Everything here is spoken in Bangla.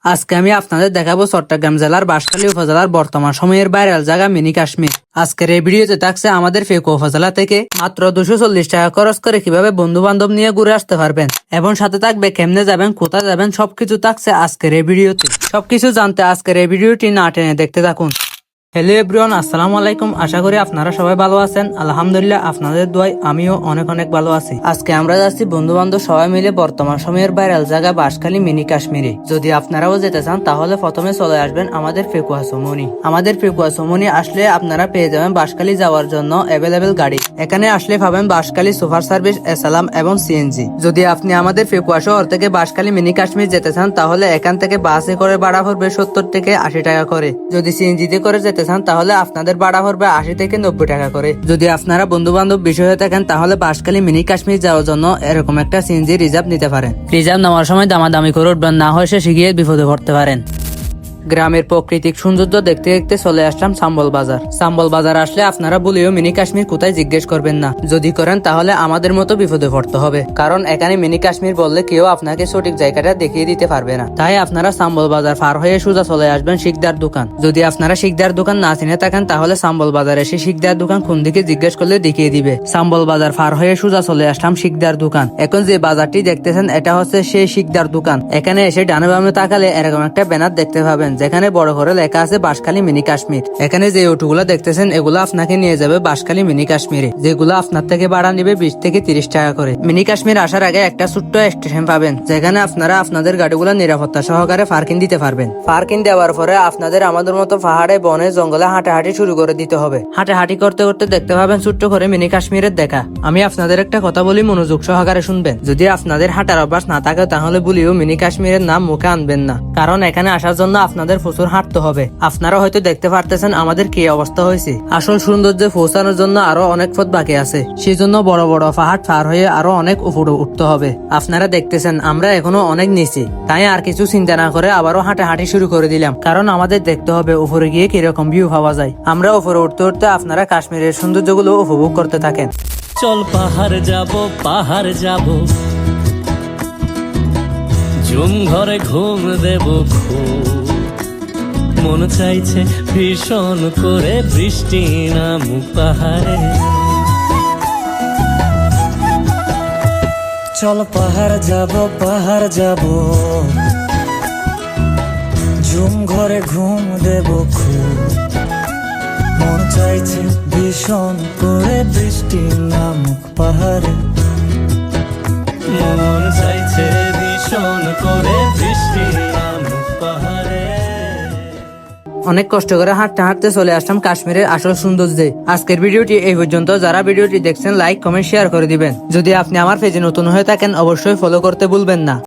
আজকে আমি আপনাদের দেখাবো চট্টগ্রাম জেলার বাঁশখালী উপজেলার বর্তমান সময়ের ভাইরাল জায়গা মিনি কাশ্মীর। আজকের এই ভিডিওতে থাকছে আমাদের ফেকু উপজেলা থেকে মাত্র 240 টাকা খরচ করে কিভাবে বন্ধু বান্ধব নিয়ে ঘুরে আসতে পারবেন এবং সাথে থাকবে কেমনে যাবেন, কোথায় যাবেন, সবকিছু থাকছে আজকের এই ভিডিওতে। সবকিছু জানতে আজকের এই ভিডিওটি না টেনে দেখতে থাকুন। হ্যালো এভরিওয়ান, আসসালামু আলাইকুম। আশা করি আপনারা সবাই ভালো আছেন। আলহামদুলিল্লাহ, আপনাদের দোয়ায় আমিও অনেক ভালো আছি। আজকে আমরা যাচ্ছি বন্ধু বান্ধব সবাই মিলে বর্তমান সময়ের ভাইরাল জায়গা বাঁশখালী মিনি কাশ্মীরে। যদি আপনারাও যেতে চান তাহলে প্রথমে চলে আসবেন আমাদের ফেকুয়া সুমনি। আমাদের ফেকুয়া সুমনি আসলে আপনারা পেয়ে যাবেন বাঁশখালী যাওয়ার জন্য অ্যাভেলেবেল গাড়ি। এখানে আসলে পাবেন বাঁশখালী সুপার সার্ভিস, এসালাম এবং সিএনজি। যদি আপনি আমাদের ফেকুয়া শহর থেকে বাঁশখালী মিনি কাশ্মীর যেতে চান তাহলে এখান থেকে বাসে করে ভাড়া পড়বে 70 থেকে 80 টাকা করে। যদি সিএনজিতে করে যেতে চান তাহলে আপনাদের ভাড়া পড়বে 80 থেকে 90 টাকা করে। যদি আপনারা বন্ধু বান্ধব বিষয় হয়ে থাকেন তাহলে বাঁশখালী মিনি কাশ্মীর যাওয়ার জন্য এরকম একটা সিএনজি রিজার্ভ নিতে পারেন। রিজার্ভ নেওয়ার সময় দামাদামি করে উঠবেন, না হয় সে গিয়ে বিপদে পড়তে পারেন। গ্রামের প্রাকৃতিক সৌন্দর্য দেখতে দেখতে চলে আসলাম সাম্বল বাজার। সাম্বল বাজার আসলে আপনারা বলিও মিনি কাশ্মীর কোথায় জিজ্ঞেস করবেন না। যদি করেন তাহলে আমাদের মতো বিপদে পড়তে হবে, কারণ এখানে মিনি কাশ্মীর বললে কেউ আপনাকে সঠিক জায়গাটা দেখিয়ে দিতে পারবে না। তাই আপনারা সাম্বল বাজার পার হয়ে সোজা চলে আসবেন শিকদার দোকান। যদি আপনারা শিকদার দোকান না চিনে থাকেন তাহলে সাম্বল বাজার এসে শিকদার দোকান কোন দিকে জিজ্ঞেস করলে দেখিয়ে দিবে। সাম্বল বাজার পার হয়ে সোজা চলে আসলাম শিকদার দোকান। এখন যে বাজারটি দেখতেছেন এটা হচ্ছে সেই শিকদার দোকান। এখানে এসে ডানে বামে তাকালে এরকম একটা ব্যানার দেখতে পাবেন যেখানে বড় করে লেখা আছে বাঁশখালী মিনি কাশ্মীর। এখানে যে অটোগুলো দেখতেছেন এগুলো আপনাকে নিয়ে যাবে বাঁশখালী মিনি কাশ্মীরে, যেগুলো আপনার থেকে ভাড়া নিবে 20 থেকে 30 টাকা করে। মিনি কাশ্মীর আসার আগে একটা ছোট্ট স্টেশন পাবেন যেখানে আপনারা আপনাদের গাড়িগুলো নিরাপত্তা সহকারে পার্কিং দিতে পারবেন। পার্কিং দেওয়ার পরে আপনাদের আমাদের মতো পাহাড়ে বনে জঙ্গলে হাঁটাহাঁটি শুরু করে দিতে হবে। হাঁটাহাঁটি করতে করতে দেখতে পাবেন ছোট্ট করে মিনি কাশ্মীরের দেখা। আমি আপনাদের একটা কথা বলি, মনোযোগ সহকারে শুনবেন। যদি আপনাদের হাঁটার অভ্যাস না থাকে তাহলে বলিও মিনি কাশ্মীরের নাম মুখে আনবেন না, কারণ এখানে আসার জন্য আপনাদের প্রচুর হাঁটতে হবে। আপনারা হয়তো দেখতে পারতেছেন আমাদের কি অবস্থা হয়েছে। আসল সৌন্দর্যে পৌঁছানোর জন্য আরো অনেক পথ বাকি আছে, সেই জন্য বড় বড় পাহাড় পার হয়ে আরো অনেক উপরে উঠতে হবে। আপনারা দেখতেছেন আমরা এখনো অনেক নিচে, তাই আর কিছু চিন্তা না করে আবারও হাঁটাহাঁটি শুরু করে দিলাম, কারণ আমাদের দেখতে হবে উপরে গিয়ে কিরকম ভিউ পাওয়া যায়। আমরা উপরে উঠতে উঠতে আপনারা কাশ্মীরের সৌন্দর্যগুলো উপভোগ করতে থাকেন। চল পাহাড় যাব জুম ঘরে ঘুম দেব খুব, মন চাইছে ভীষণ করে বৃষ্টি নামুক পাহাড়ে। চল পাহাড় যাব ঝুম ঘরে ঘুম দেব খুব, মন চাইছে ভীষণ করে বৃষ্টি নামুক পাহাড়ে। মন চাইছে ভীষণ করে বৃষ্টি নামুক পাহাড়ে। অনেক কষ্ট করে হাঁটতে হাঁটতে চলে আসলাম কাশ্মীরের আসল সৌন্দর্যে। আজকের ভিডিওটি এই পর্যন্ত। যারা ভিডিওটি দেখছেন লাইক, কমেন্ট, শেয়ার করে দিবেন। যদি আপনি আমার পেজে নতুন হয়ে থাকেন অবশ্যই ফলো করতে ভুলবেন না।